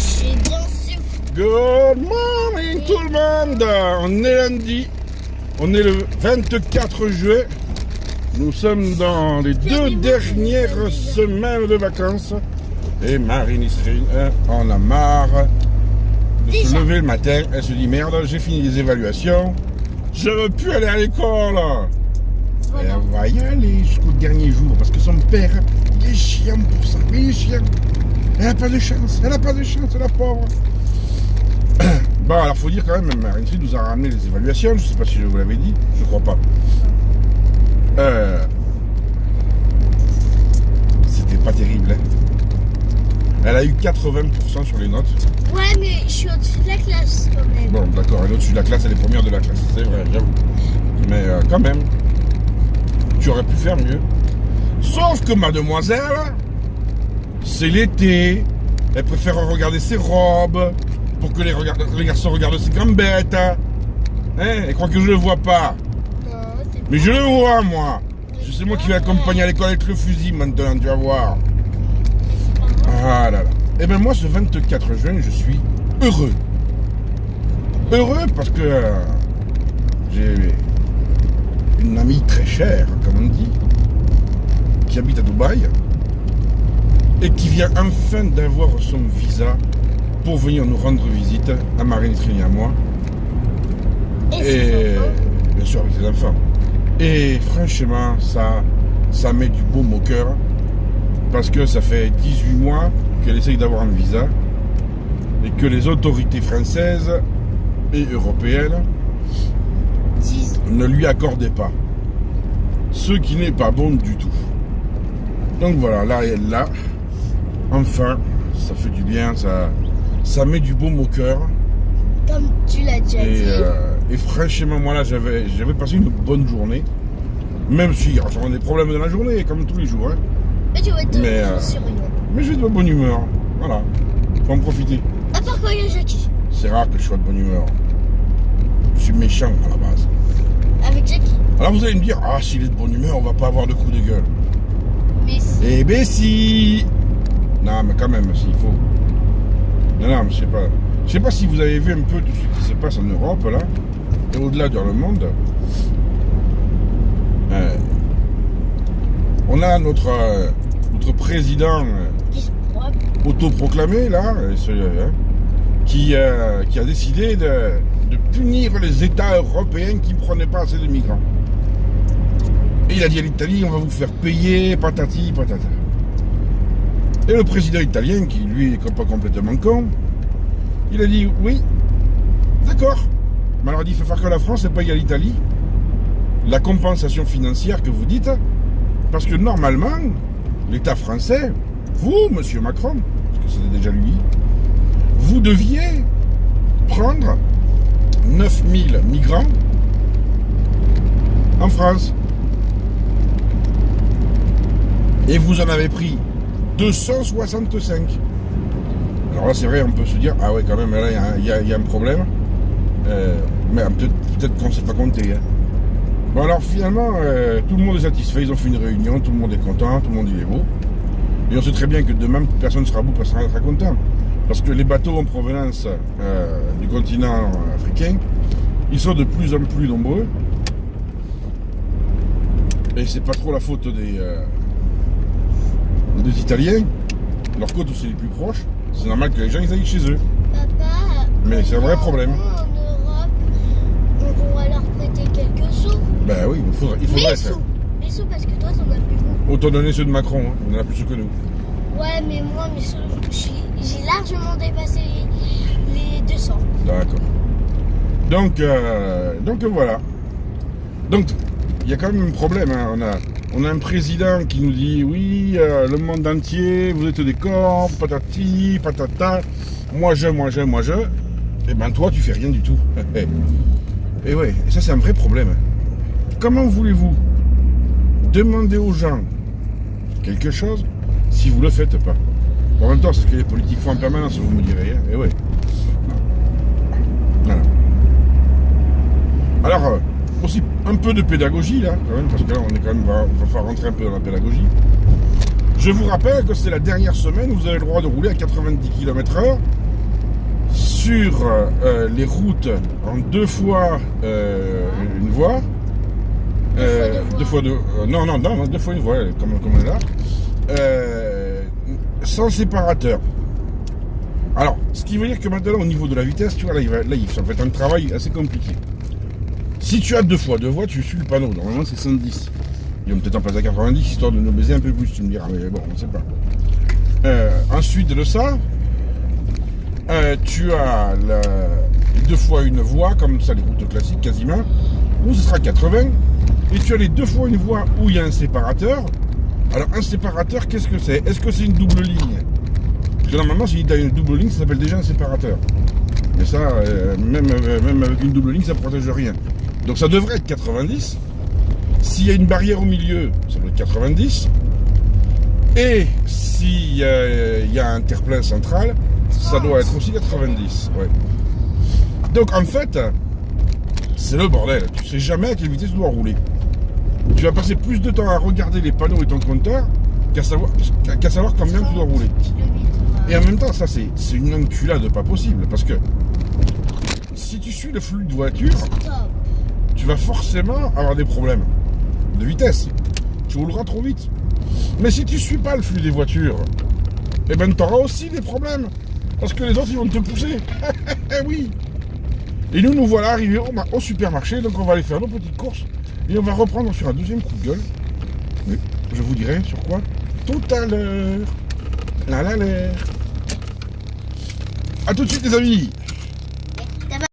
J'ai bien sûr. Good morning tout le monde. On est lundi. On est le 24 juillet. Nous sommes dans les 2 dernières semaines de vacances. Et Marie-Nistrine en a marre de se lever le matin. Elle se dit merde, j'ai fini les évaluations. Je veux plus aller à l'école. Voilà. Et on va y aller jusqu'au dernier jour. Parce que son père, il est chiant pour ça. Il est chiant. Elle n'a pas de chance. Elle n'a pas de chance, la pauvre. Bon, alors faut dire quand même, Marie-Nistrine nous a ramené les évaluations. Je sais pas si je vous l'avais dit. Je crois pas. C'était pas terrible, hein. Elle a eu 80% sur les notes. Ouais, mais je suis au-dessus de la classe quand même. Bon, d'accord, elle est au-dessus de la classe, elle est première de la classe. C'est vrai, j'avoue. Mais quand même, tu aurais pu faire mieux. Sauf que mademoiselle, c'est l'été. Elle préfère regarder ses robes pour que les garçons regardent ses gambettes. Hein, elle croit que je le vois pas. Non, c'est Mais je le vois, moi. C'est moi qui vais accompagner à l'école avec le fusil maintenant, tu vas voir. Ah là là. Et bien moi, ce 24 juin, je suis heureux. Heureux parce que j'ai une amie très chère, comme on dit, qui habite à Dubaï et qui vient enfin d'avoir son visa pour venir nous rendre visite à Marie-Nistrine et à moi. Et bien sûr avec ses enfants. Et franchement, ça met du baume au cœur. Parce que ça fait 18 mois qu'elle essaye d'avoir un visa et que les autorités françaises et européennes ne lui accordaient pas. Ce qui n'est pas bon du tout. Donc voilà, là elle l'a. Enfin, ça fait du bien, ça met du baume au cœur. comme tu l'as déjà dit. Et franchement, moi là, j'avais passé une bonne journée. Même si j'aurais des problèmes dans la journée, comme tous les jours. Hein. Mais tu vas être sur rien. Mais j'ai de bonne humeur. Voilà. Faut en profiter. À part quand il y a Jackie. C'est rare que je sois de bonne humeur. Je suis méchant à la base. Avec Jackie. Alors vous allez me dire, ah, s'il est de bonne humeur, on va pas avoir de coup de gueule. Mais si. Eh ben si. Non, mais quand même, s'il faut. Non, mais je sais pas. Je sais pas si vous avez vu un peu tout ce qui se passe en Europe, là. Et au-delà dans le monde. On a notre président Qui se proie. autoproclamé, là, qui a décidé de punir les États européens qui ne prenaient pas assez de migrants. Et il a dit à l'Italie, on va vous faire payer, patati, patata. Et le président italien, qui lui est pas complètement con, il a dit, oui, d'accord. Mais alors il dit, il faut faire que la France paye à l'Italie la compensation financière que vous dites, parce que normalement, l'État français, vous, monsieur Macron, parce que c'était déjà lui, vous deviez prendre 9000 migrants en France. Et vous en avez pris 265. Alors là, c'est vrai, on peut se dire, ah ouais, quand même, là, il y a un problème. Mais peut-être qu'on ne sait pas compter. Hein. Bon, alors finalement, tout le monde est satisfait. Ils ont fait une réunion, tout le monde est content, tout le monde il est beau. Et on sait très bien que demain, personne ne sera beau, personne ne sera content. Parce que les bateaux en provenance du continent africain, ils sont de plus en plus nombreux. Et c'est pas trop la faute des Italiens. Leur côte, c'est les plus proches. C'est normal que les gens ils aillent chez eux. Papa. Mais c'est un vrai problème. En Europe, on va leur prêter quelques sous. Ben oui, il faudrait Les faire. sous. Les sous parce que toi, t'en as plus beaucoup. Autant donner ceux de Macron, hein. Il en a plus que nous. Ouais, mais moi, j'ai largement dépassé les 200. D'accord. Donc voilà. Donc il y a quand même un problème. Hein. On a un président qui nous dit oui, le monde entier, vous êtes des cons, patati, patata. Moi je. Et ben toi tu fais rien du tout. Et ouais, ça c'est un vrai problème. Comment voulez-vous demander aux gens quelque chose si vous le faites pas? En même temps, c'est ce que les politiques font en permanence, vous me direz. Hein. Et ouais. Voilà. Alors, aussi un peu de pédagogie là, quand même, parce que là on est quand même, va falloir rentrer un peu dans la pédagogie. Je vous rappelle que c'est la dernière semaine où vous avez le droit de rouler à 90 km/h sur les routes en 2 fois une voie. Deux fois deux. Non, 2 fois une voie, comme on est là. Sans séparateur. Alors, ce qui veut dire que maintenant, au niveau de la vitesse, tu vois, ça va être un travail assez compliqué. Si tu as 2 fois 2 voies, tu suis le panneau. Normalement, c'est 110. Ils vont peut-être en passer à 90, histoire de nous baiser un peu plus, tu me diras. Mais bon, on ne sait pas. Ensuite de ça, tu as 2 fois une voie, comme ça, les routes classiques quasiment, où ce sera 80. Et tu as les 2 fois une voie où il y a un séparateur. Alors, un séparateur, qu'est-ce que c'est? Est-ce que c'est une double ligne? Parce que normalement, si tu as une double ligne, ça s'appelle déjà un séparateur. Mais ça, même avec une double ligne, ça ne protège rien. Donc ça devrait être 90. S'il y a une barrière au milieu, ça doit être 90. Et s'il y a un terre-plein central, ça doit être aussi 90. Ouais. Donc en fait, c'est le bordel. Tu sais jamais à quelle vitesse tu dois rouler. Tu vas passer plus de temps à regarder les panneaux et ton compteur qu'à savoir combien tu dois rouler. Et en même temps, ça c'est une enculade pas possible. Parce que si tu suis le flux de voitures, tu vas forcément avoir des problèmes de vitesse. Tu rouleras trop vite. Mais si tu suis pas le flux des voitures, eh ben tu auras aussi des problèmes. Parce que les autres, ils vont te pousser. Eh oui. Et nous voilà arrivés au supermarché. Donc on va aller faire nos petites courses. Et on va reprendre sur un deuxième coup de gueule. Mais je vous dirai sur quoi tout à l'heure. A tout de suite les amis.